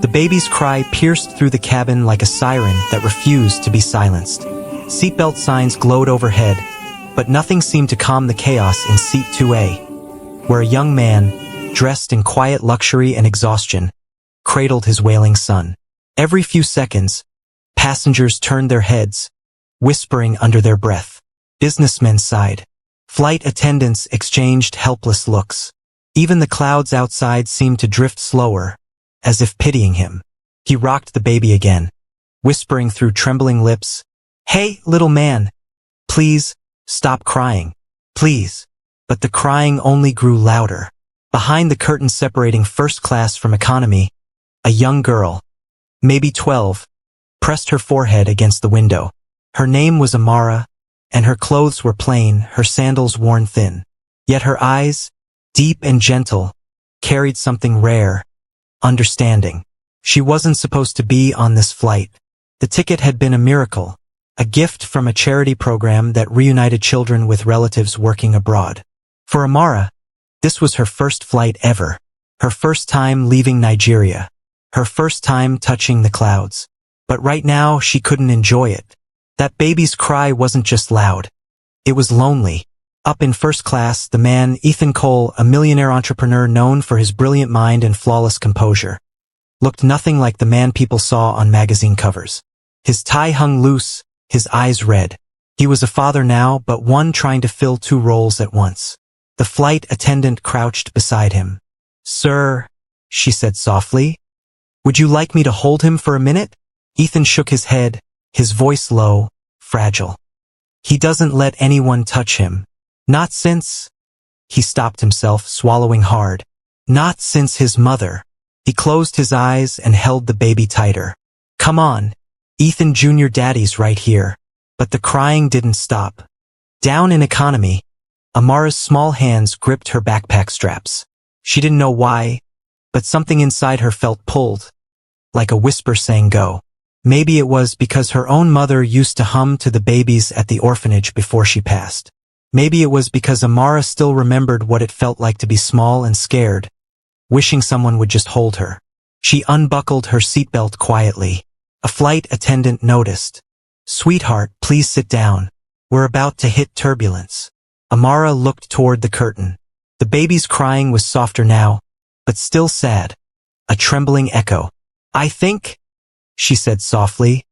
The baby's cry pierced through the cabin like a siren that refused to be silenced. Seatbelt signs glowed overhead, but nothing seemed to calm the chaos in Seat 2A, where a young man, dressed in quiet luxury and exhaustion, cradled his wailing son. Every few seconds, passengers turned their heads, whispering under their breath. Businessmen sighed. Flight attendants exchanged helpless looks. Even the clouds outside seemed to drift slower, as if pitying him. He rocked the baby again, whispering through trembling lips, "Hey, little man, please, stop crying, please." But the crying only grew louder. Behind the curtain separating first class from economy, a young girl, maybe 12, pressed her forehead against the window. Her name was Amara, and her clothes were plain, her sandals worn thin. Yet her eyes, deep and gentle, carried something rare, understanding. She wasn't supposed to be on this flight. The ticket had been a miracle, a gift from a charity program that reunited children with relatives working abroad. For Amara, this was her first flight ever, her first time leaving Nigeria, her first time touching the clouds. But right now she couldn't enjoy it. That baby's cry wasn't just loud. It was lonely. Up in first class, the man, Ethan Cole, a millionaire entrepreneur known for his brilliant mind and flawless composure, looked nothing like the man people saw on magazine covers. His tie hung loose, his eyes red. He was a father now, but one trying to fill two roles at once. The flight attendant crouched beside him. "Sir," she said softly, "would you like me to hold him for a minute?" Ethan shook his head, his voice low, fragile. "He doesn't let anyone touch him. Not since—" He stopped himself, swallowing hard. "Not since his mother." He closed his eyes and held the baby tighter. "Come on, Ethan Jr. Daddy's right here." But the crying didn't stop. Down in economy, Amara's small hands gripped her backpack straps. She didn't know why, but something inside her felt pulled, like a whisper saying go. Maybe it was because her own mother used to hum to the babies at the orphanage before she passed. Maybe it was because Amara still remembered what it felt like to be small and scared, wishing someone would just hold her. She unbuckled her seatbelt quietly. A flight attendant noticed. "Sweetheart, please sit down. We're about to hit turbulence." Amara looked toward the curtain. The baby's crying was softer now, but still sad. A trembling echo. "I think," she said softly,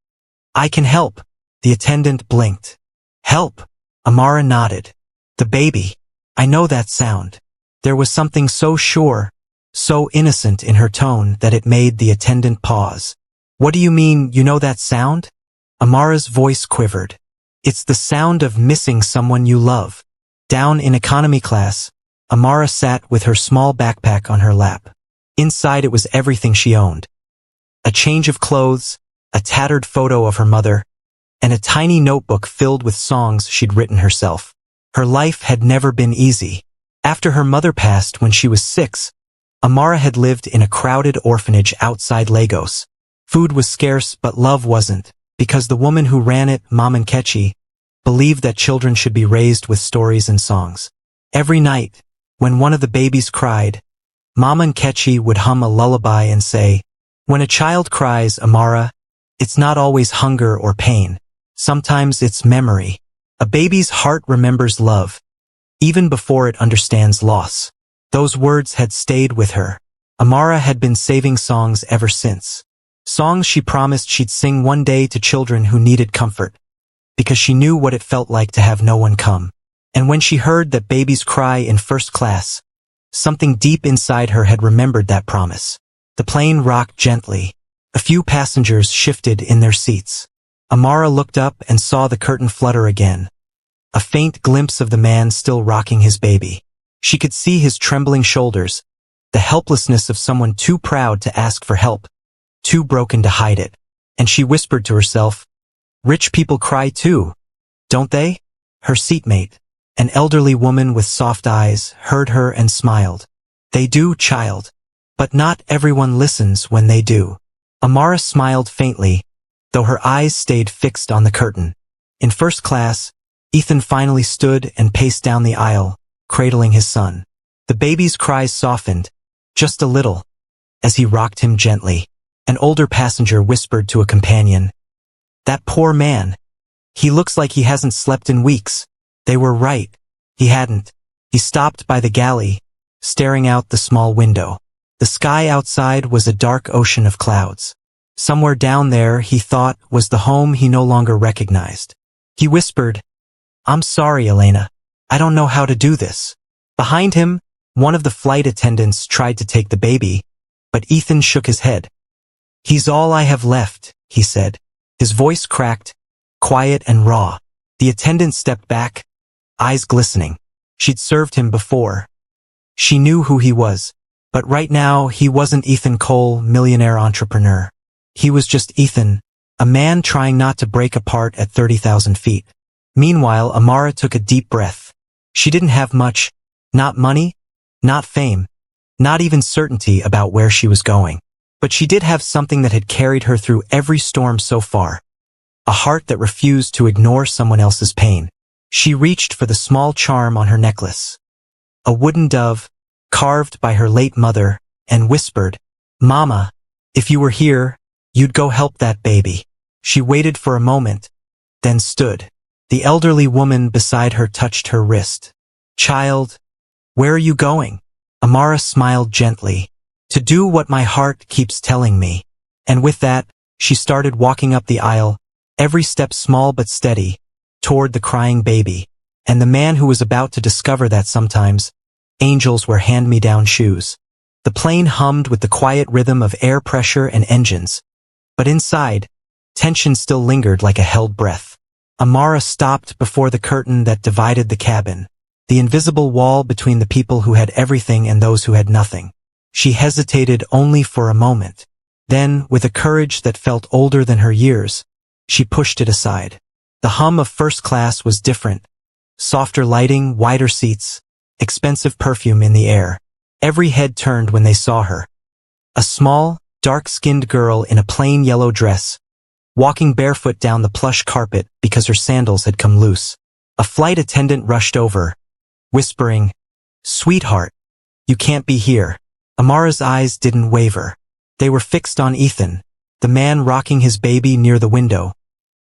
"I can help." The attendant blinked. "Help?" Amara nodded. "The baby. I know that sound." There was something so sure, so innocent in her tone that it made the attendant pause. "What do you mean, you know that sound?" Amara's voice quivered. "It's the sound of missing someone you love." Down in economy class, Amara sat with her small backpack on her lap. Inside it was everything she owned. A change of clothes, a tattered photo of her mother, and a tiny notebook filled with songs she'd written herself. Her life had never been easy. After her mother passed when she was 6, Amara had lived in a crowded orphanage outside Lagos. Food was scarce, but love wasn't, because the woman who ran it, Mama Nkechi, believed that children should be raised with stories and songs. Every night, when one of the babies cried, Mama Nkechi would hum a lullaby and say, "When a child cries, Amara, it's not always hunger or pain. Sometimes it's memory. A baby's heart remembers love, even before it understands loss." Those words had stayed with her. Amara had been saving songs ever since. Songs she promised she'd sing one day to children who needed comfort, because she knew what it felt like to have no one come. And when she heard that babies cry in first class, something deep inside her had remembered that promise. The plane rocked gently. A few passengers shifted in their seats. Amara looked up and saw the curtain flutter again. A faint glimpse of the man still rocking his baby. She could see his trembling shoulders, the helplessness of someone too proud to ask for help, too broken to hide it. And she whispered to herself, "Rich people cry too, don't they?" Her seatmate, an elderly woman with soft eyes, heard her and smiled. "They do, child. But not everyone listens when they do." Amara smiled faintly, though her eyes stayed fixed on the curtain. In first class, Ethan finally stood and paced down the aisle, cradling his son. The baby's cries softened, just a little, as he rocked him gently. An older passenger whispered to a companion. That poor man. He looks like he hasn't slept in weeks. They were right. He hadn't. He stopped by the galley, staring out the small window. The sky outside was a dark ocean of clouds. Somewhere down there, he thought, was the home he no longer recognized. He whispered, I'm sorry, Elena. I don't know how to do this. Behind him, one of the flight attendants tried to take the baby, but Ethan shook his head. He's all I have left, he said. His voice cracked, quiet and raw. The attendant stepped back, eyes glistening. She'd served him before. She knew who he was, but right now he wasn't Ethan Cole, millionaire entrepreneur. He was just Ethan, a man trying not to break apart at 30,000 feet. Meanwhile, Amara took a deep breath. She didn't have much, not money, not fame, not even certainty about where she was going. But she did have something that had carried her through every storm so far. A heart that refused to ignore someone else's pain. She reached for the small charm on her necklace. A wooden dove, carved by her late mother, and whispered, Mama, if you were here, you'd go help that baby. She waited for a moment, then stood. The elderly woman beside her touched her wrist. Child, where are you going? Amara smiled gently. To do what my heart keeps telling me. And with that, she started walking up the aisle, every step small but steady, toward the crying baby, and the man who was about to discover that sometimes angels wear hand-me-down shoes. The plane hummed with the quiet rhythm of air pressure and engines, but inside, tension still lingered like a held breath. Amara stopped before the curtain that divided the cabin, the invisible wall between the people who had everything and those who had nothing. She hesitated only for a moment. Then, with a courage that felt older than her years, she pushed it aside. The hum of first class was different. Softer lighting, wider seats, expensive perfume in the air. Every head turned when they saw her. A small, dark-skinned girl in a plain yellow dress, walking barefoot down the plush carpet because her sandals had come loose. A flight attendant rushed over, whispering, Sweetheart, you can't be here. Amara's eyes didn't waver. They were fixed on Ethan, the man rocking his baby near the window,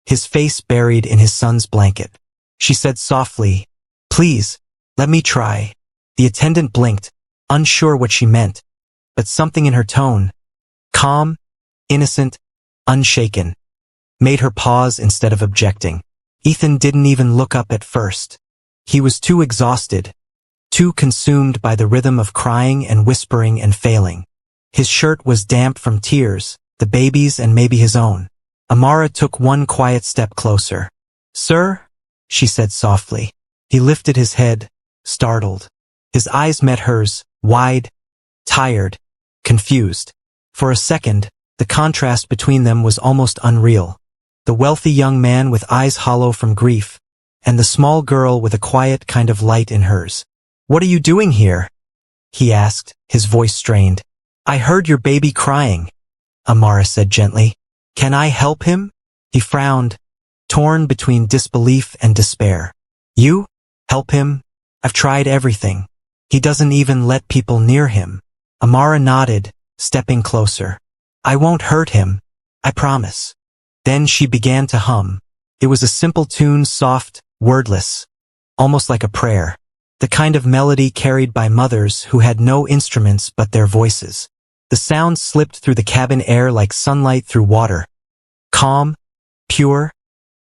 his face buried in his son's blanket. She said softly, Please, let me try. The attendant blinked, unsure what she meant, but something in her tone, calm, innocent, unshaken, made her pause instead of objecting. Ethan didn't even look up at first. He was too exhausted, too consumed by the rhythm of crying and whispering and failing. His shirt was damp from tears, the baby's and maybe his own. Amara took one quiet step closer. Sir? She said softly. He lifted his head, startled. His eyes met hers, wide, tired, confused. For a second, the contrast between them was almost unreal. The wealthy young man with eyes hollow from grief, and the small girl with a quiet kind of light in hers. What are you doing here? He asked, his voice strained. I heard your baby crying, Amara said gently. Can I help him? He frowned, torn between disbelief and despair. You? Help him? I've tried everything. He doesn't even let people near him. Amara nodded, stepping closer. I won't hurt him, I promise. Then she began to hum. It was a simple tune, soft, wordless, almost like a prayer. The kind of melody carried by mothers who had no instruments but their voices. The sound slipped through the cabin air like sunlight through water. Calm, pure,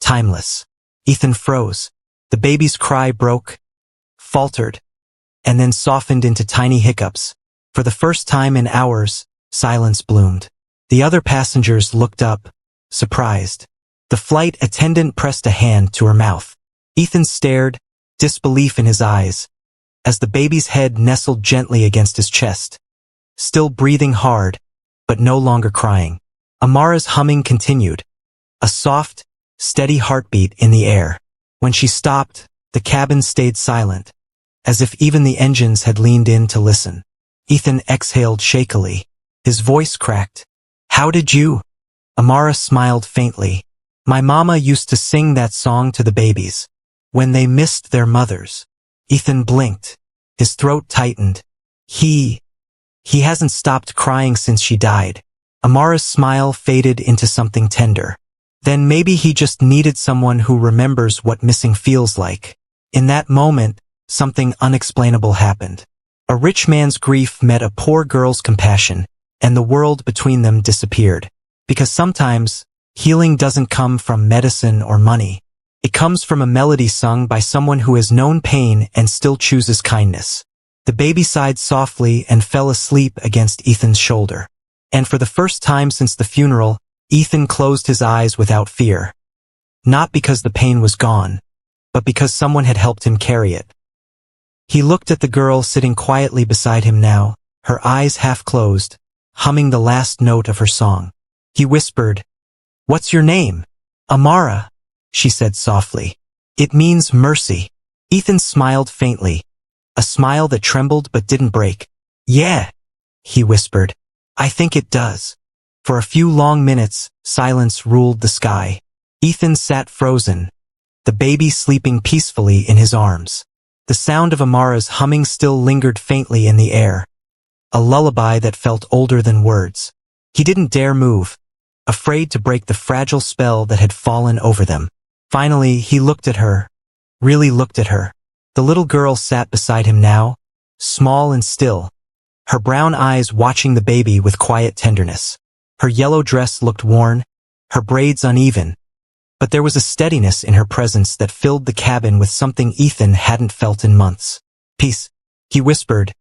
timeless. Ethan froze. The baby's cry broke, faltered, and then softened into tiny hiccups. For the first time in hours, silence bloomed. The other passengers looked up, surprised. The flight attendant pressed a hand to her mouth. Ethan stared, disbelief in his eyes, as the baby's head nestled gently against his chest. Still breathing hard, but no longer crying. Amara's humming continued, a soft, steady heartbeat in the air. When she stopped, the cabin stayed silent, as if even the engines had leaned in to listen. Ethan exhaled shakily. His voice cracked. How did you? Amara smiled faintly. My mama used to sing that song to the babies when they missed their mothers. Ethan blinked. His throat tightened. He hasn't stopped crying since she died. Amara's smile faded into something tender. Then maybe he just needed someone who remembers what missing feels like. In that moment, something unexplainable happened. A rich man's grief met a poor girl's compassion, and the world between them disappeared. Because sometimes, healing doesn't come from medicine or money. It comes from a melody sung by someone who has known pain and still chooses kindness. The baby sighed softly and fell asleep against Ethan's shoulder. And for the first time since the funeral, Ethan closed his eyes without fear. Not because the pain was gone, but because someone had helped him carry it. He looked at the girl sitting quietly beside him now, her eyes half closed, humming the last note of her song. He whispered, "What's your name?" "Amara," she said softly. "It means mercy." Ethan smiled faintly, a smile that trembled but didn't break. "Yeah," he whispered. "I think it does." For a few long minutes, silence ruled the sky. Ethan sat frozen, the baby sleeping peacefully in his arms. The sound of Amara's humming still lingered faintly in the air, a lullaby that felt older than words. He didn't dare move, afraid to break the fragile spell that had fallen over them. Finally, he looked at her, really looked at her. The little girl sat beside him now, small and still, her brown eyes watching the baby with quiet tenderness. Her yellow dress looked worn, her braids uneven, but there was a steadiness in her presence that filled the cabin with something Ethan hadn't felt in months. "Peace," he whispered.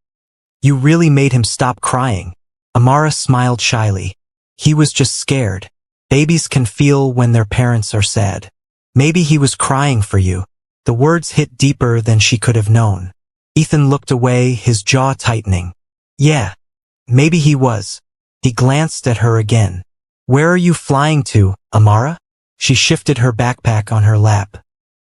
"You really made him stop crying." Amara smiled shyly. "He was just scared. Babies can feel when their parents are sad. Maybe he was crying for you." The words hit deeper than she could have known. Ethan looked away, his jaw tightening. "Yeah, maybe he was." He glanced at her again. "Where are you flying to, Amara?" She shifted her backpack on her lap.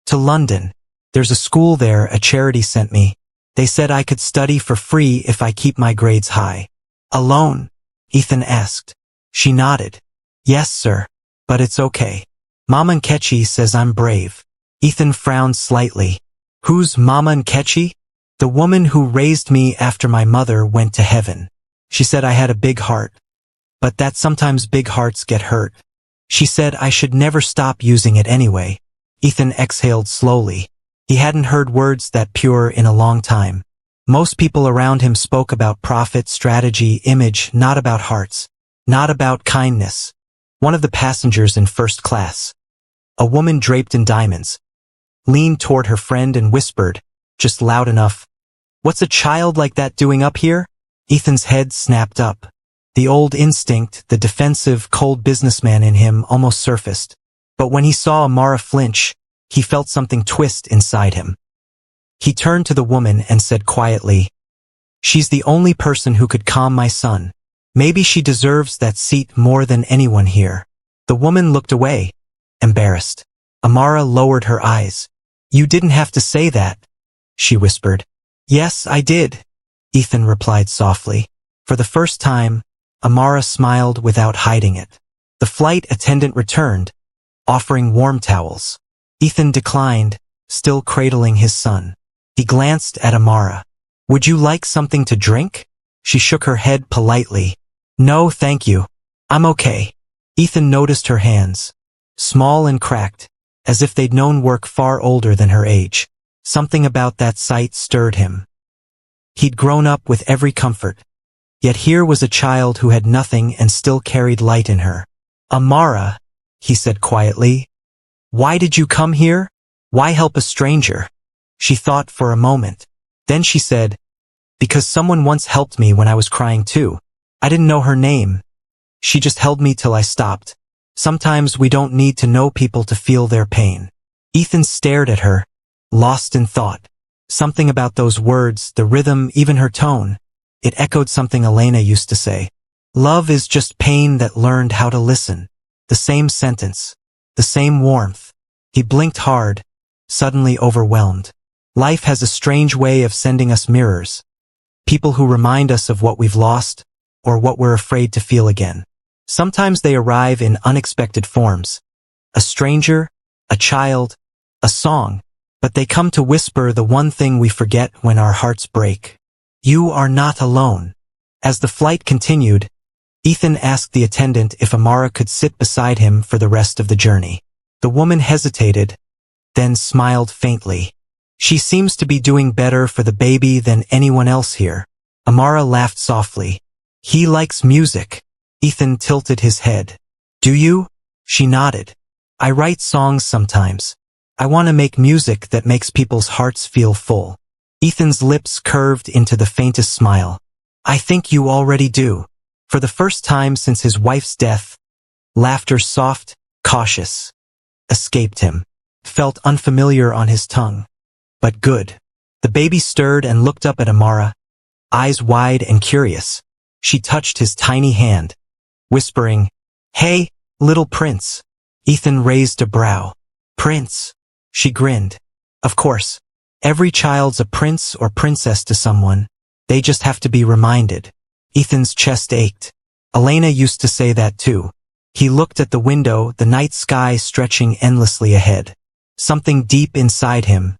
"To London. There's a school there a charity sent me. They said I could study for free if I keep my grades high." "Alone?" Ethan asked. She nodded. "Yes, sir. But it's okay. Mama Nkechi says I'm brave." Ethan frowned slightly. "Who's Mama Nkechi?" "The woman who raised me after my mother went to heaven. She said I had a big heart, but that sometimes big hearts get hurt. She said I should never stop using it anyway." Ethan exhaled slowly. He hadn't heard words that pure in a long time. Most people around him spoke about profit, strategy, image, not about hearts, not about kindness. One of the passengers in first class, a woman draped in diamonds, leaned toward her friend and whispered, just loud enough, "What's a child like that doing up here?" Ethan's head snapped up. The old instinct, the defensive, cold businessman in him almost surfaced. But when he saw Amara flinch, he felt something twist inside him. He turned to the woman and said quietly, "She's the only person who could calm my son. Maybe she deserves that seat more than anyone here." The woman looked away, embarrassed. Amara lowered her eyes. "You didn't have to say that," she whispered. "Yes, I did," Ethan replied softly. For the first time, Amara smiled without hiding it. The flight attendant returned, offering warm towels. Ethan declined, still cradling his son. He glanced at Amara. "Would you like something to drink?" She shook her head politely. "No, thank you. I'm okay." Ethan noticed her hands, small and cracked, as if they'd known work far older than her age. Something about that sight stirred him. He'd grown up with every comfort, yet here was a child who had nothing and still carried light in her. "Amara," he said quietly, "why did you come here? Why help a stranger?" She thought for a moment. Then she said, "Because someone once helped me when I was crying too. I didn't know her name. She just held me till I stopped. Sometimes we don't need to know people to feel their pain." Ethan stared at her, lost in thought. Something about those words, the rhythm, even her tone. It echoed something Elena used to say. "Love is just pain that learned how to listen." The same sentence, the same warmth. He blinked hard, suddenly overwhelmed. Life has a strange way of sending us mirrors. People who remind us of what we've lost, or what we're afraid to feel again. Sometimes they arrive in unexpected forms. A stranger, a child, a song. But they come to whisper the one thing we forget when our hearts break. You are not alone. As the flight continued, Ethan asked the attendant if Amara could sit beside him for the rest of the journey. The woman hesitated, then smiled faintly. She seems to be doing better for the baby than anyone else here. Amara laughed softly. He likes music. Ethan tilted his head. Do you? She nodded. I write songs sometimes. I want to make music that makes people's hearts feel full. Ethan's lips curved into the faintest smile. I think you already do. For the first time since his wife's death, laughter soft, cautious, escaped him. Felt unfamiliar on his tongue. But good. The baby stirred and looked up at Amara, eyes wide and curious. She touched his tiny hand, whispering, Hey, little prince. Ethan raised a brow. Prince. She grinned. Of course. Every child's a prince or princess to someone. They just have to be reminded. Ethan's chest ached. Elena used to say that too. He looked at the window, the night sky stretching endlessly ahead. Something deep inside him,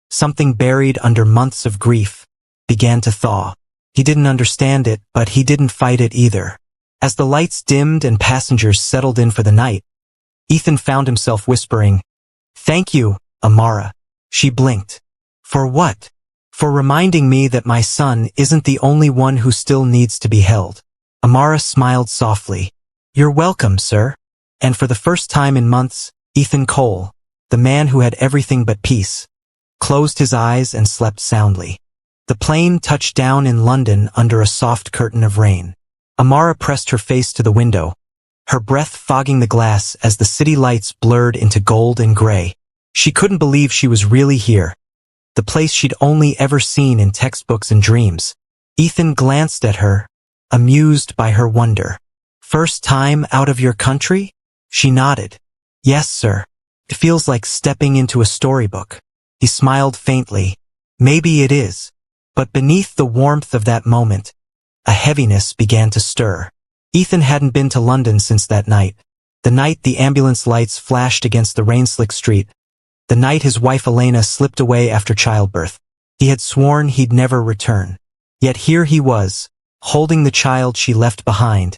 something buried under months of grief, began to thaw. He didn't understand it, but he didn't fight it either. As the lights dimmed and passengers settled in for the night, Ethan found himself whispering, Thank you, Amara. She blinked. For what? For reminding me that my son isn't the only one who still needs to be held. Amara smiled softly. You're welcome, sir. And for the first time in months, Ethan Cole, the man who had everything but peace, closed his eyes and slept soundly. The plane touched down in London under a soft curtain of rain. Amara pressed her face to the window, her breath fogging the glass as the city lights blurred into gold and gray. She couldn't believe she was really here, the place she'd only ever seen in textbooks and dreams. Ethan glanced at her, amused by her wonder. First time out of your country? She nodded. Yes, sir. It feels like stepping into a storybook. He smiled faintly. Maybe it is. But beneath the warmth of that moment, a heaviness began to stir. Ethan hadn't been to London since that night. The night the ambulance lights flashed against the rain-slick street. The night his wife Elena slipped away after childbirth. He had sworn he'd never return. Yet here he was, holding the child she left behind,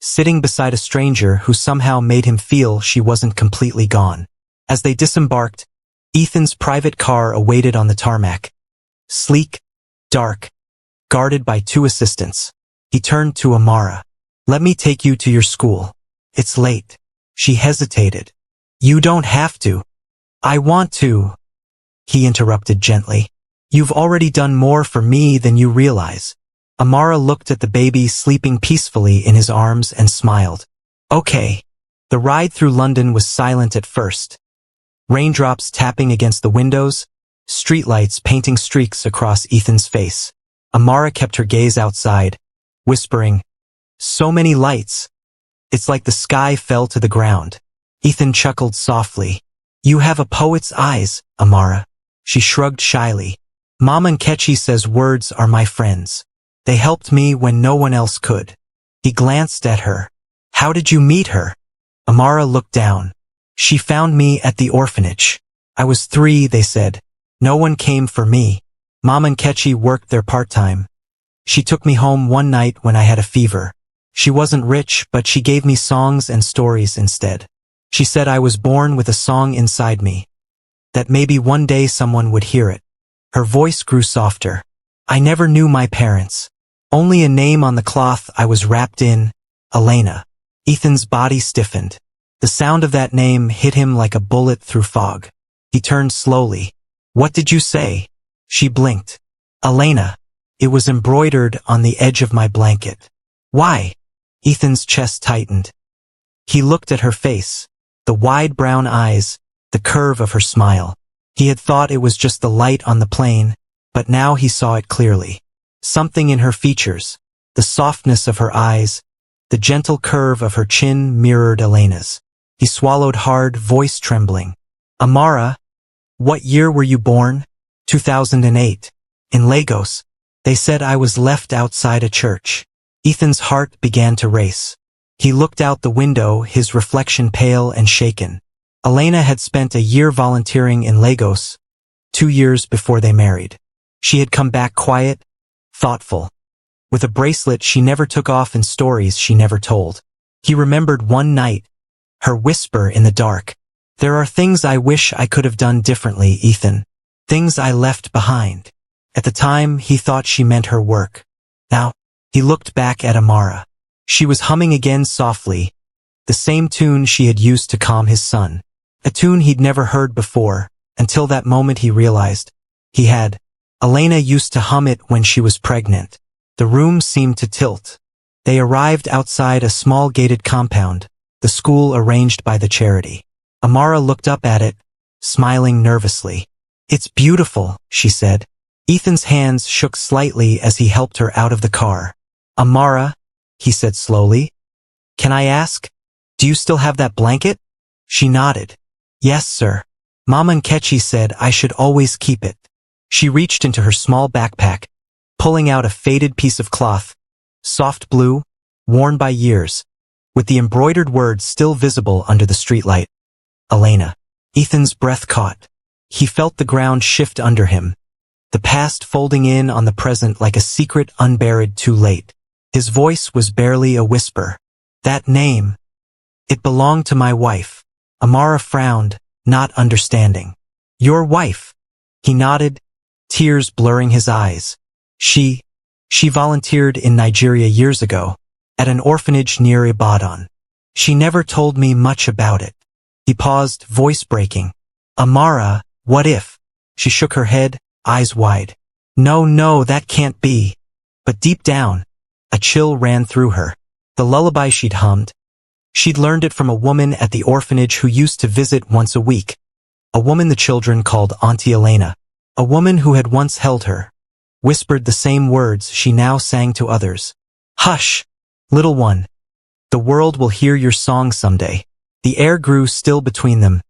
sitting beside a stranger who somehow made him feel she wasn't completely gone. As they disembarked, Ethan's private car awaited on the tarmac. Sleek, dark, guarded by 2 assistants. He turned to Amara. Let me take you to your school. It's late. She hesitated. You don't have to. I want to. He interrupted gently. You've already done more for me than you realize. Amara looked at the baby sleeping peacefully in his arms and smiled. Okay. The ride through London was silent at first. Raindrops tapping against the windows, streetlights painting streaks across Ethan's face. Amara kept her gaze outside, whispering, So many lights. It's like the sky fell to the ground. Ethan chuckled softly. You have a poet's eyes, Amara. She shrugged shyly. Mama Nkechi says words are my friends. They helped me when no one else could. He glanced at her. How did you meet her? Amara looked down. She found me at the orphanage. I was 3, they said. No one came for me. Mama Nkechi worked there part-time. She took me home one night when I had a fever. She wasn't rich, but she gave me songs and stories instead. She said I was born with a song inside me, that maybe one day someone would hear it. Her voice grew softer. I never knew my parents. Only a name on the cloth I was wrapped in, Elena. Ethan's body stiffened. The sound of that name hit him like a bullet through fog. He turned slowly. What did you say? She blinked. Elena. It was embroidered on the edge of my blanket. Why? Ethan's chest tightened. He looked at her face, the wide brown eyes, the curve of her smile. He had thought it was just the light on the plane, but now he saw it clearly. Something in her features, the softness of her eyes, the gentle curve of her chin mirrored Elena's. He swallowed hard, voice trembling. Amara, what year were you born? 2008. In Lagos. They said I was left outside a church. Ethan's heart began to race. He looked out the window, his reflection pale and shaken. Elena had spent a year volunteering in Lagos, 2 years before they married. She had come back quiet, thoughtful. with a bracelet she never took off and stories she never told. He remembered one night, her whisper in the dark. There are things I wish I could have done differently, Ethan. Things I left behind. At the time, he thought she meant her work. Now, he looked back at Amara. She was humming again softly, the same tune she had used to calm his son. A tune he'd never heard before, until that moment he realized he had. Elena used to hum it when she was pregnant. The room seemed to tilt. They arrived outside a small gated compound, the school arranged by the charity. Amara looked up at it, smiling nervously. It's beautiful, she said. Ethan's hands shook slightly as he helped her out of the car. Amara, he said slowly, can I ask, do you still have that blanket? She nodded. Yes, sir. Mama Nkechi said I should always keep it. She reached into her small backpack, pulling out a faded piece of cloth, soft blue, worn by years, with the embroidered words still visible under the streetlight. Elena. Ethan's breath caught. He felt the ground shift under him, the past folding in on the present like a secret unburied too late. His voice was barely a whisper. That name. It belonged to my wife. Amara frowned, not understanding. Your wife. He nodded, tears blurring his eyes. She volunteered in Nigeria years ago, at an orphanage near Ibadan. She never told me much about it. He paused, voice breaking. Amara, what if? She shook her head, eyes wide. No, that can't be. But deep down, a chill ran through her. The lullaby she'd hummed. She'd learned it from a woman at the orphanage who used to visit once a week. A woman the children called Auntie Elena. A woman who had once held her. Whispered the same words she now sang to others. Hush, little one. The world will hear your song someday. The air grew still between them.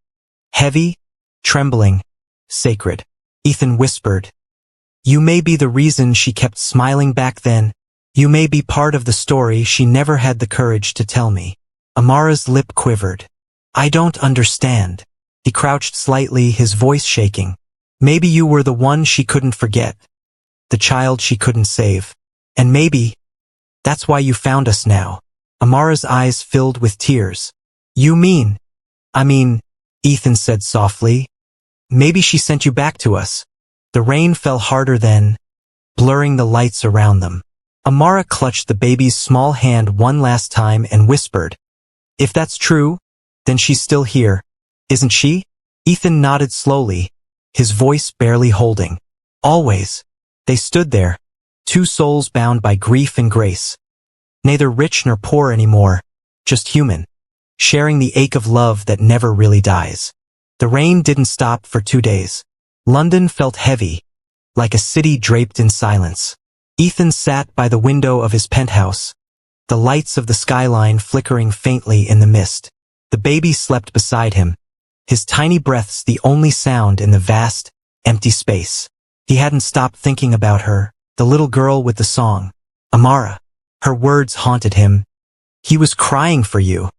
Heavy, trembling, sacred. Ethan whispered. You may be the reason she kept smiling back then. You may be part of the story she never had the courage to tell me. Amara's lip quivered. I don't understand. He crouched slightly, his voice shaking. Maybe you were the one she couldn't forget. The child she couldn't save. And maybe that's why you found us now. Amara's eyes filled with tears. You mean? I mean, Ethan said softly. Maybe she sent you back to us. The rain fell harder then, blurring the lights around them. Amara clutched the baby's small hand one last time and whispered. If that's true, then she's still here, isn't she? Ethan nodded slowly, his voice barely holding. Always. They stood there, two souls bound by grief and grace. Neither rich nor poor anymore, just human, sharing the ache of love that never really dies. The rain didn't stop for 2 days. London felt heavy, like a city draped in silence. Ethan sat by the window of his penthouse, the lights of the skyline flickering faintly in the mist. The baby slept beside him, his tiny breaths the only sound in the vast, empty space. He hadn't stopped thinking about her, the little girl with the song. Amara. Her words haunted him. He was crying for you.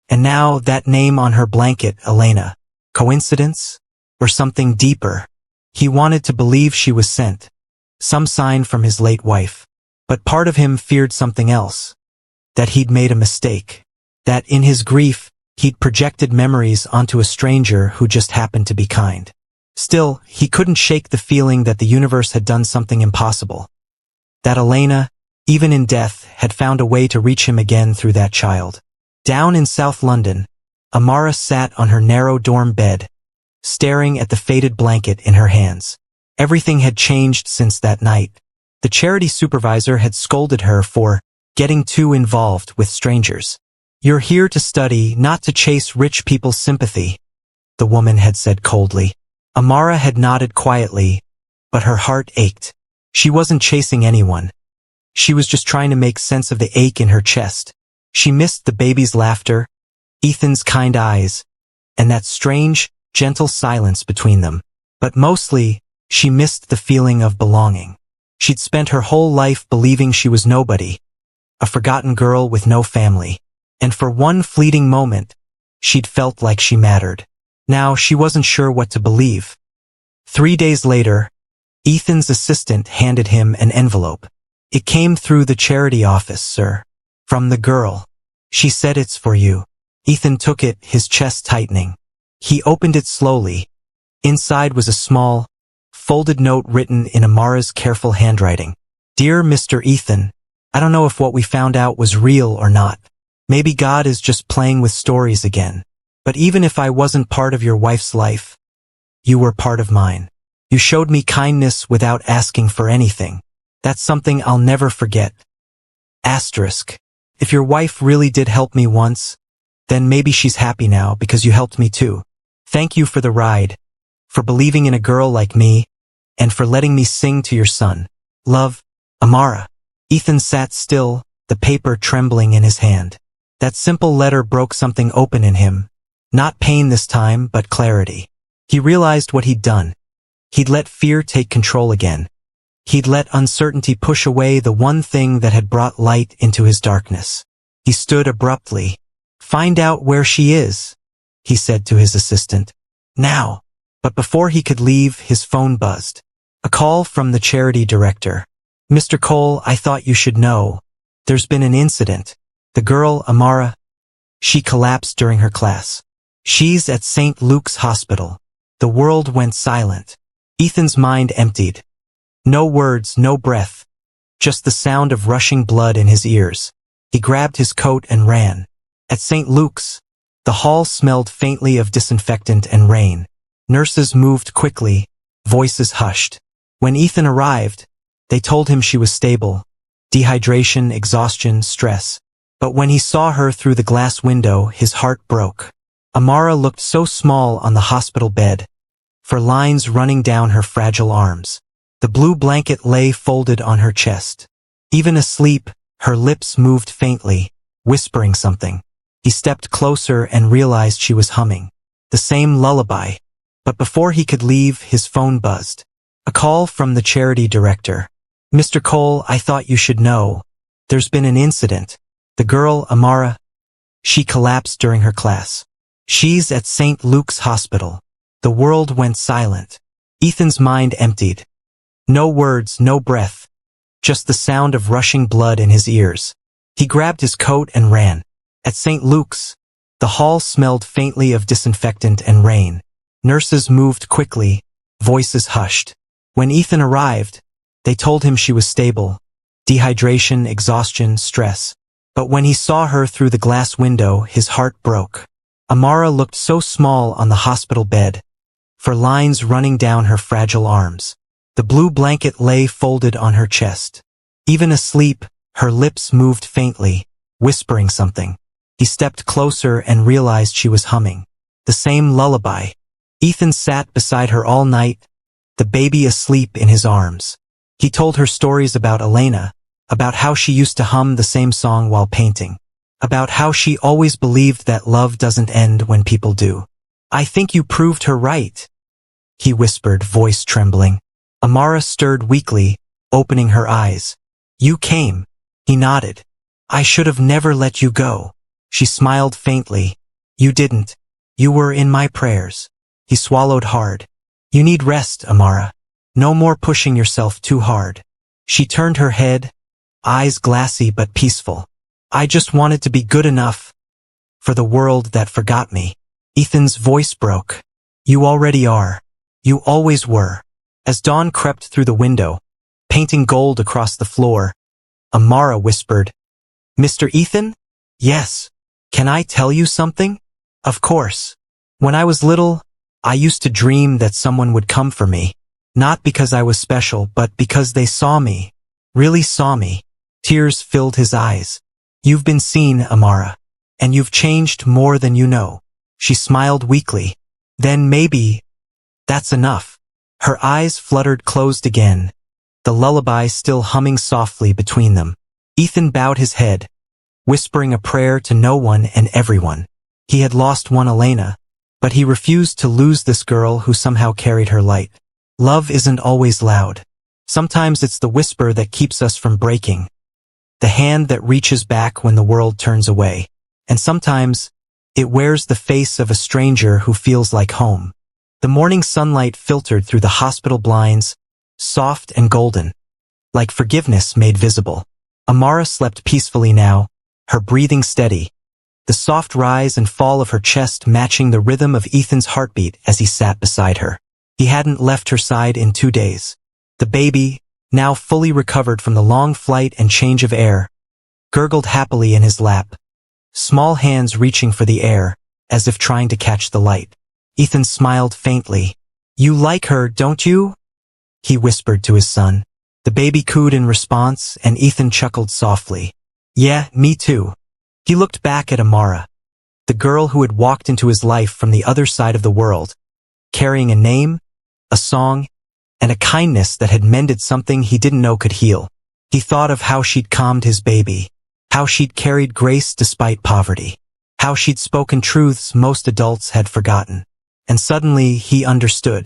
And now that name on her blanket, Elena. Coincidence? Or something deeper? He wanted to believe she was sent. Some sign from his late wife. But part of him feared something else. That he'd made a mistake. That in his grief, he'd projected memories onto a stranger who just happened to be kind. Still, he couldn't shake the feeling that the universe had done something impossible. That Elena, even in death, had found a way to reach him again through that child. Down in South London, Amara sat on her narrow dorm bed, staring at the faded blanket in her hands. Everything had changed since that night. The charity supervisor had scolded her for getting too involved with strangers. You're here to study, not to chase rich people's sympathy, the woman had said coldly. Amara had nodded quietly, but her heart ached. She wasn't chasing anyone. She was just trying to make sense of the ache in her chest. She missed the baby's laughter, Ethan's kind eyes, and that strange, gentle silence between them. But mostly, she missed the feeling of belonging. She'd spent her whole life believing she was nobody, a forgotten girl with no family. And for one fleeting moment, she'd felt like she mattered. Now she wasn't sure what to believe. 3 days later, Ethan's assistant handed him an envelope. It came through the charity office, sir. From the girl. She said it's for you. Ethan took it, his chest tightening. He opened it slowly. Inside was a small, folded note written in Amara's careful handwriting. Dear Mr. Ethan, I don't know if what we found out was real or not. Maybe God is just playing with stories again. But even if I wasn't part of your wife's life, you were part of mine. You showed me kindness without asking for anything. That's something I'll never forget. Asterisk. If your wife really did help me once, then maybe she's happy now because you helped me too. Thank you for the ride, for believing in a girl like me, and for letting me sing to your son. Love, Amara. Ethan sat still, the paper trembling in his hand. That simple letter broke something open in him. Not pain this time, but clarity. He realized what he'd done. He'd let fear take control again. He'd let uncertainty push away the one thing that had brought light into his darkness. He stood abruptly. Find out where she is, he said to his assistant. Now. But before he could leave, his phone buzzed. A call from the charity director. Mr. Cole, I thought you should know. There's been an incident. The girl, Amara, she collapsed during her class. She's at St. Luke's Hospital. The world went silent. Ethan's mind emptied. No words, no breath. Just the sound of rushing blood in his ears. He grabbed his coat and ran. At St. Luke's, the hall smelled faintly of disinfectant and rain. Nurses moved quickly, voices hushed. When Ethan arrived, they told him she was stable. Dehydration, exhaustion, stress. But when he saw her through the glass window, his heart broke. Amara looked so small on the hospital bed, for lines running down her fragile arms. The blue blanket lay folded on her chest. Even asleep, her lips moved faintly, whispering something. He stepped closer and realized she was humming. The same lullaby. But before he could leave, his phone buzzed. A call from the charity director. Mr. Cole, I thought you should know. There's been an incident. The girl, Amara, she collapsed during her class. She's at St. Luke's Hospital. The world went silent. Ethan's mind emptied. No words, no breath. Just the sound of rushing blood in his ears. He grabbed his coat and ran. At St. Luke's, the hall smelled faintly of disinfectant and rain. Nurses moved quickly, voices hushed. When Ethan arrived, they told him she was stable. Dehydration, exhaustion, stress. But when he saw her through the glass window, his heart broke. Amara looked so small on the hospital bed, for lines running down her fragile arms. The blue blanket lay folded on her chest. Even asleep, her lips moved faintly, whispering something. He stepped closer and realized she was humming. The same lullaby. Ethan sat beside her all night, the baby asleep in his arms. He told her stories about Elena, about how she used to hum the same song while painting, about how she always believed that love doesn't end when people do. I think you proved her right, he whispered, voice trembling. Amara stirred weakly, opening her eyes. You came. He nodded. I should have never let you go. She smiled faintly. You didn't. You were in my prayers. He swallowed hard. You need rest, Amara. No more pushing yourself too hard. She turned her head, eyes glassy but peaceful. I just wanted to be good enough for the world that forgot me. Ethan's voice broke. You already are. You always were. As dawn crept through the window, painting gold across the floor, Amara whispered, Mr. Ethan? Yes. Can I tell you something? Of course. When I was little, I used to dream that someone would come for me. Not because I was special, but because they saw me. Really saw me. Tears filled his eyes. You've been seen, Amara. And you've changed more than you know. She smiled weakly. Then maybe that's enough. Her eyes fluttered closed again, the lullaby still humming softly between them. Ethan bowed his head, whispering a prayer to no one and everyone. He had lost one Elena, but he refused to lose this girl who somehow carried her light. Love isn't always loud. Sometimes it's the whisper that keeps us from breaking, the hand that reaches back when the world turns away, and sometimes it wears the face of a stranger who feels like home. The morning sunlight filtered through the hospital blinds, soft and golden, like forgiveness made visible. Amara slept peacefully now, her breathing steady, the soft rise and fall of her chest matching the rhythm of Ethan's heartbeat as he sat beside her. He hadn't left her side in 2 days. The baby, now fully recovered from the long flight and change of air, gurgled happily in his lap, small hands reaching for the air, as if trying to catch the light. Ethan smiled faintly. "You like her, don't you?" he whispered to his son. The baby cooed in response, and Ethan chuckled softly. "Yeah, me too." He looked back at Amara, the girl who had walked into his life from the other side of the world, carrying a name, a song, and a kindness that had mended something he didn't know could heal. He thought of how she'd calmed his baby, how she'd carried grace despite poverty, how she'd spoken truths most adults had forgotten. And suddenly he understood.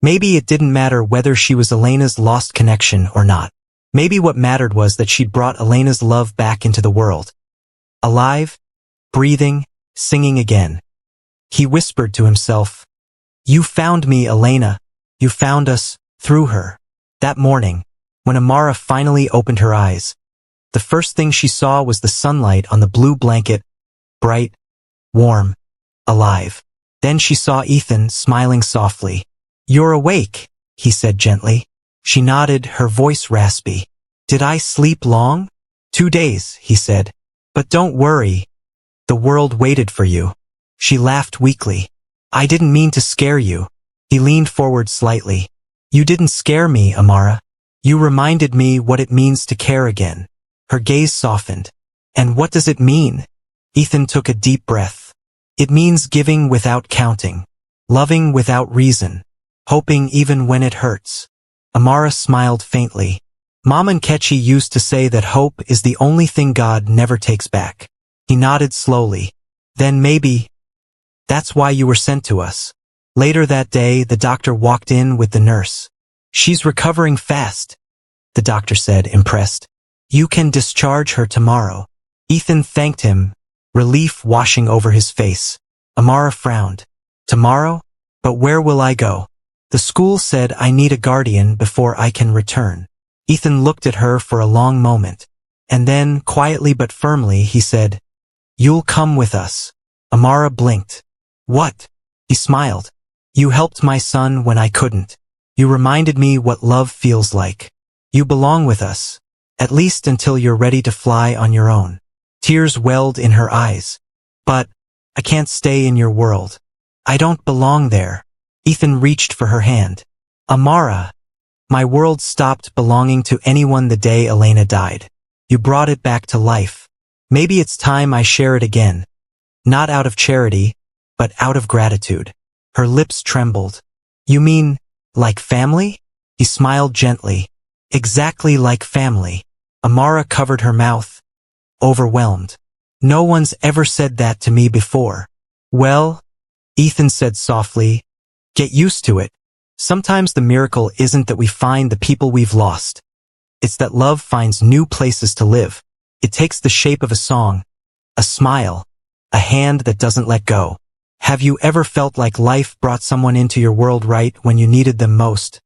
Maybe it didn't matter whether she was Elena's lost connection or not. Maybe what mattered was that she'd brought Elena's love back into the world. Alive, breathing, singing again. He whispered to himself, "You found me, Elena. You found us, through her." That morning, when Amara finally opened her eyes, the first thing she saw was the sunlight on the blue blanket, bright, warm, alive. Then she saw Ethan smiling softly. "You're awake," he said gently. She nodded, her voice raspy. "Did I sleep long?" 2 days, he said. "But don't worry. The world waited for you." She laughed weakly. "I didn't mean to scare you." He leaned forward slightly. "You didn't scare me, Amara. You reminded me what it means to care again." Her gaze softened. "And what does it mean?" Ethan took a deep breath. "It means giving without counting, loving without reason, hoping even when it hurts." Amara smiled faintly. Mom and Nkechi used to say that hope is the only thing God never takes back. He nodded slowly. "Then maybe that's why you were sent to us." Later that day, the doctor walked in with the nurse. "She's recovering fast," the doctor said, impressed. "You can discharge her tomorrow." Ethan thanked him, relief washing over his face. Amara frowned. "Tomorrow? But where will I go?" "The school said I need a guardian before I can return." Ethan looked at her for a long moment, and then, quietly but firmly, he said, "You'll come with us." Amara blinked. "What?" He smiled. "You helped my son when I couldn't. You reminded me what love feels like. You belong with us, at least until you're ready to fly on your own." Tears welled in her eyes. "But I can't stay in your world. I don't belong there." Ethan reached for her hand. "Amara, my world stopped belonging to anyone the day Elena died. You brought it back to life. Maybe it's time I share it again. Not out of charity, but out of gratitude." Her lips trembled. "You mean, like family?" He smiled gently. "Exactly like family." Amara covered her mouth, overwhelmed. "No one's ever said that to me before." "Well," Ethan said softly, "get used to it. Sometimes the miracle isn't that we find the people we've lost. It's that love finds new places to live. It takes the shape of a song, a smile, a hand that doesn't let go." Have you ever felt like life brought someone into your world right when you needed them most?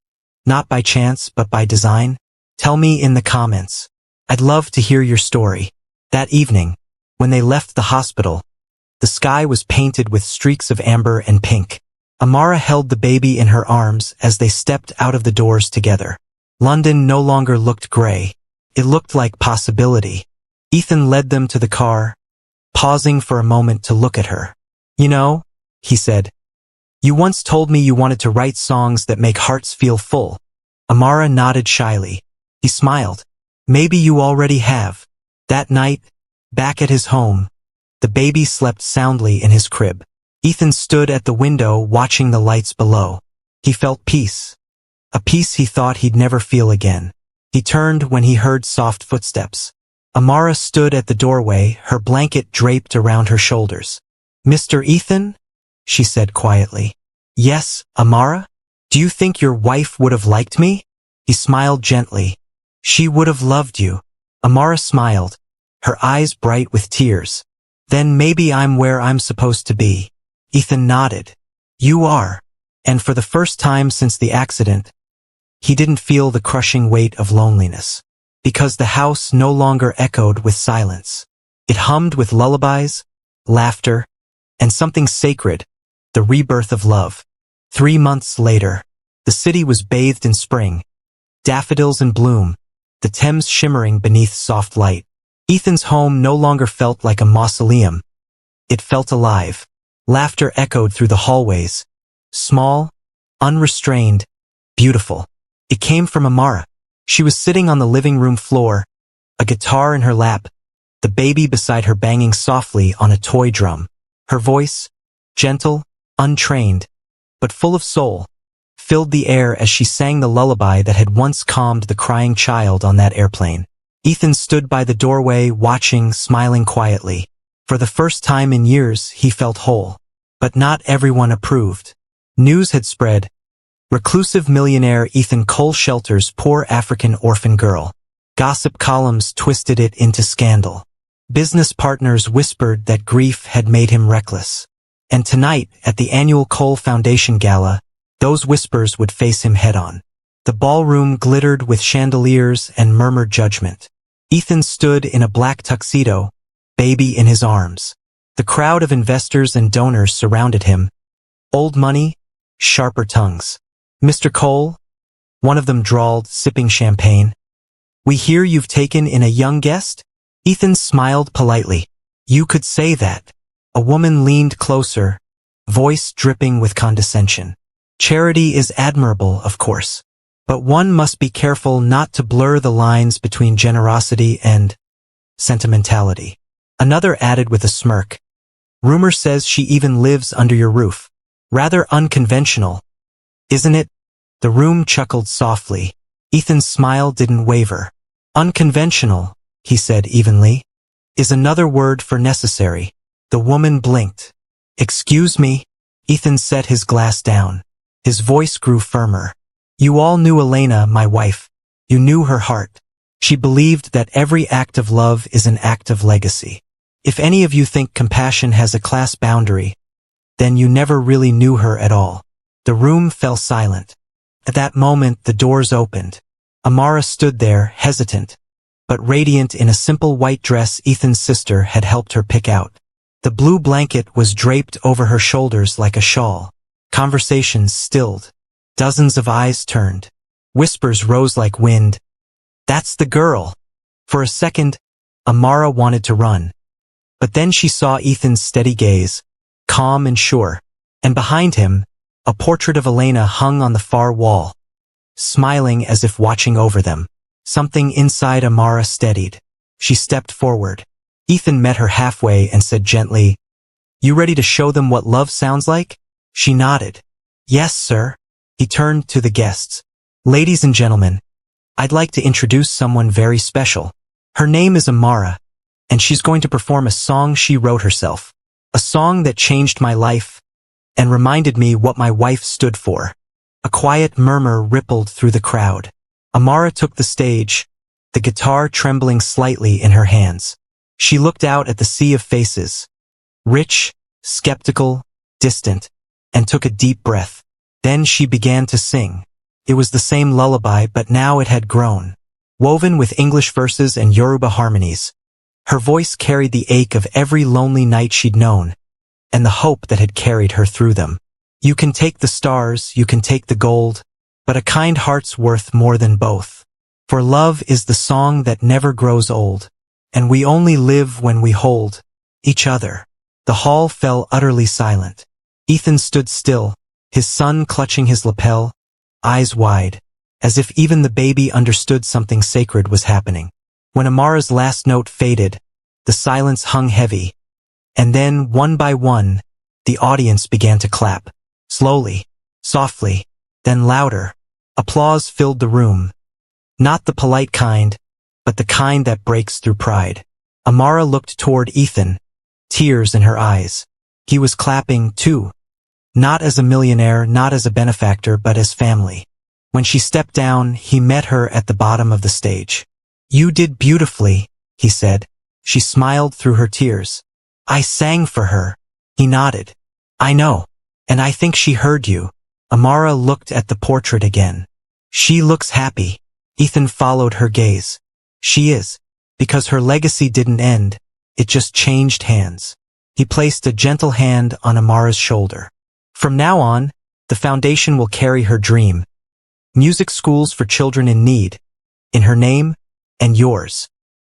Not by chance, but by design? Tell me in the comments. I'd love to hear your story. That evening, when they left the hospital, the sky was painted with streaks of amber and pink. Amara held the baby in her arms as they stepped out of the doors together. London no longer looked gray. It looked like possibility. Ethan led them to the car, pausing for a moment to look at her. "You know," he said, "you once told me you wanted to write songs that make hearts feel full." Amara nodded shyly. He smiled. "Maybe you already have." That night, back at his home, the baby slept soundly in his crib. Ethan stood at the window watching the lights below. He felt peace, a peace he thought he'd never feel again. He turned when he heard soft footsteps. Amara stood at the doorway, her blanket draped around her shoulders. "Mr. Ethan?" she said quietly. "Yes, Amara? Do you think your wife would have liked me?" He smiled gently. "She would have loved you." Amara smiled, her eyes bright with tears. "Then maybe I'm where I'm supposed to be." Ethan nodded. "You are." And for the first time since the accident, he didn't feel the crushing weight of loneliness. because the house no longer echoed with silence. It hummed with lullabies, laughter, and something sacred, the rebirth of love. 3 months later, the city was bathed in spring, daffodils in bloom, the Thames shimmering beneath soft light. Ethan's home no longer felt like a mausoleum. It felt alive. Laughter echoed through the hallways. Small, unrestrained, beautiful. It came from Amara. She was sitting on the living room floor, a guitar in her lap, the baby beside her banging softly on a toy drum. Her voice, gentle, untrained, but full of soul, filled the air as she sang the lullaby that had once calmed the crying child on that airplane. Ethan stood by the doorway, watching, smiling quietly. For the first time in years, he felt whole. But not everyone approved. News had spread. Reclusive millionaire Ethan Cole shelters poor African orphan girl. Gossip columns twisted it into scandal. Business partners whispered that grief had made him reckless. And tonight, at the annual Cole Foundation Gala, those whispers would face him head-on. The ballroom glittered with chandeliers and murmured judgment. Ethan stood in a black tuxedo, baby in his arms. The crowd of investors and donors surrounded him. Old money, sharper tongues. "Mr. Cole," one of them drawled, sipping champagne. "We hear you've taken in a young guest?" Ethan smiled politely. "You could say that." A woman leaned closer, voice dripping with condescension. "Charity is admirable, of course. But one must be careful not to blur the lines between generosity and sentimentality." Another added with a smirk. "Rumor says she even lives under your roof. Rather unconventional, isn't it?" The room chuckled softly. Ethan's smile didn't waver. "Unconventional," he said evenly, "is another word for necessary." The woman blinked. "Excuse me?" Ethan set his glass down. His voice grew firmer. "You all knew Elena, my wife. You knew her heart. She believed that every act of love is an act of legacy. If any of you think compassion has a class boundary, then you never really knew her at all." The room fell silent. At that moment, the doors opened. Amara stood there, hesitant, but radiant in a simple white dress Ethan's sister had helped her pick out. The blue blanket was draped over her shoulders like a shawl. Conversations stilled. Dozens of eyes turned. Whispers rose like wind. "That's the girl." For a second, Amara wanted to run. But then she saw Ethan's steady gaze, calm and sure. And behind him, a portrait of Elena hung on the far wall, smiling as if watching over them. Something inside Amara steadied. She stepped forward. Ethan met her halfway and said gently, "You ready to show them what love sounds like?" She nodded. "Yes, sir." He turned to the guests. "Ladies and gentlemen, I'd like to introduce someone very special. Her name is Amara, and she's going to perform a song she wrote herself. A song that changed my life and reminded me what my wife stood for." A quiet murmur rippled through the crowd. Amara took the stage, the guitar trembling slightly in her hands. She looked out at the sea of faces, rich, skeptical, distant, and took a deep breath. Then she began to sing. It was the same lullaby, but now it had grown, woven with English verses and Yoruba harmonies. Her voice carried the ache of every lonely night she'd known, and the hope that had carried her through them. "You can take the stars, you can take the gold, but a kind heart's worth more than both. For love is the song that never grows old, and we only live when we hold each other." The hall fell utterly silent. Ethan stood still, his son clutching his lapel, eyes wide, as if even the baby understood something sacred was happening. When Amara's last note faded, the silence hung heavy, and then, one by one, the audience began to clap. Slowly, softly, then louder. Applause filled the room. Not the polite kind, but the kind that breaks through pride. Amara looked toward Ethan, tears in her eyes. He was clapping, too. Not as a millionaire, not as a benefactor, but as family. When she stepped down, he met her at the bottom of the stage. "You did beautifully," he said. She smiled through her tears. "I sang for her." He nodded. "I know. And I think she heard you." Amara looked at the portrait again. "She looks happy." Ethan followed her gaze. She is. Because her legacy didn't end, it just changed hands. He placed a gentle hand on Amara's shoulder. From now on, the foundation will carry her dream. Music schools for children in need. In her name, and yours.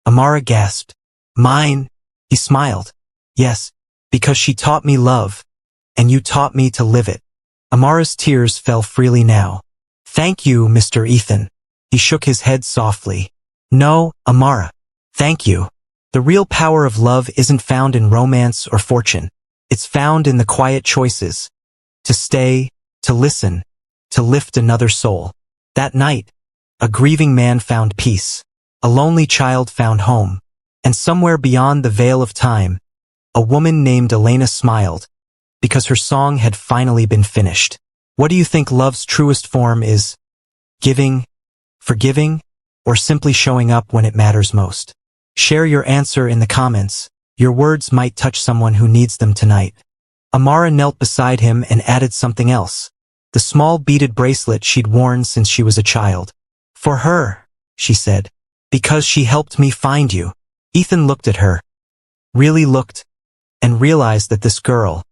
Amara gasped. Mine? He smiled. Yes, because she taught me love, and you taught me to live it. Amara's tears fell freely now. Thank you, Mr. Ethan. He shook his head softly. No, Amara. Thank you. The real power of love isn't found in romance or fortune. It's found in the quiet choices. To stay, to listen, to lift another soul. That night, a grieving man found peace. A lonely child found home. And somewhere beyond the veil of time, a woman named Elena smiled, because her song had finally been finished. What do you think love's truest form is? Giving? Forgiving? Or simply showing up when it matters most? Share your answer in the comments. Your words might touch someone who needs them tonight. Amara knelt beside him and added something else. The small beaded bracelet she'd worn since she was a child. For her, she said. Because she helped me find you. Ethan looked at her. Really looked. And realized that this girl,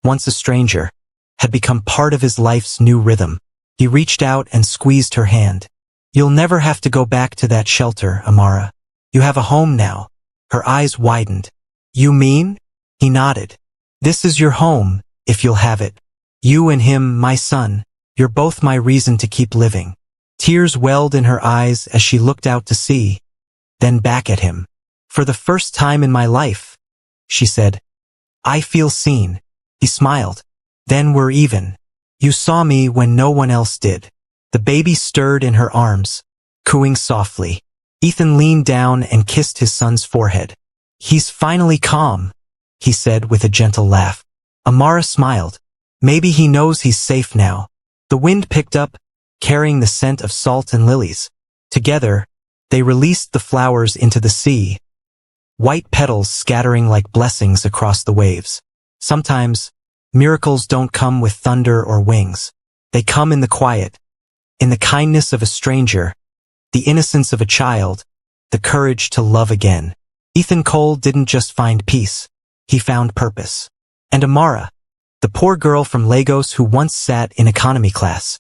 once a stranger, had become part of his life's new rhythm. He reached out and squeezed her hand. You'll never have to go back to that shelter, Amara. You have a home now. Her eyes widened. You mean? He nodded. This is your home, if you'll have it. You and him, my son. You're both my reason to keep living. Tears welled in her eyes as she looked out to sea, then back at him. For the first time in my life, she said. I feel seen. He smiled. Then we're even. You saw me when no one else did. The baby stirred in her arms, cooing softly. Ethan leaned down and kissed his son's forehead. He's finally calm, he said with a gentle laugh. Amara smiled. Maybe he knows he's safe now. The wind picked up, carrying the scent of salt and lilies. Together, they released the flowers into the sea, white petals scattering like blessings across the waves. Sometimes, miracles don't come with thunder or wings. They come in the quiet, in the kindness of a stranger, the innocence of a child, the courage to love again. Ethan Cole didn't just find peace, he found purpose. And Amara, the poor girl from Lagos who once sat in economy class,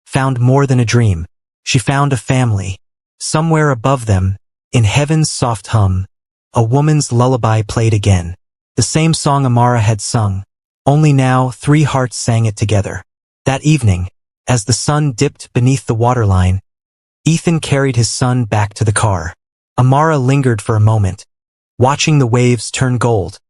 found more than a dream. She found a family. Somewhere above them, in heaven's soft hum, a woman's lullaby played again. The same song Amara had sung, only now 3 hearts sang it together. That evening, as the sun dipped beneath the waterline, Ethan carried his son back to the car. Amara lingered for a moment, watching the waves turn gold,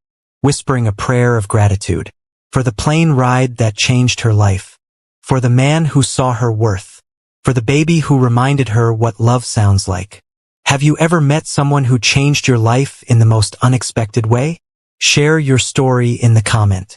whispering a prayer of gratitude. For the plane ride that changed her life. For the man who saw her worth. For the baby who reminded her what love sounds like. Have you ever met someone who changed your life in the most unexpected way? Share your story in the comment.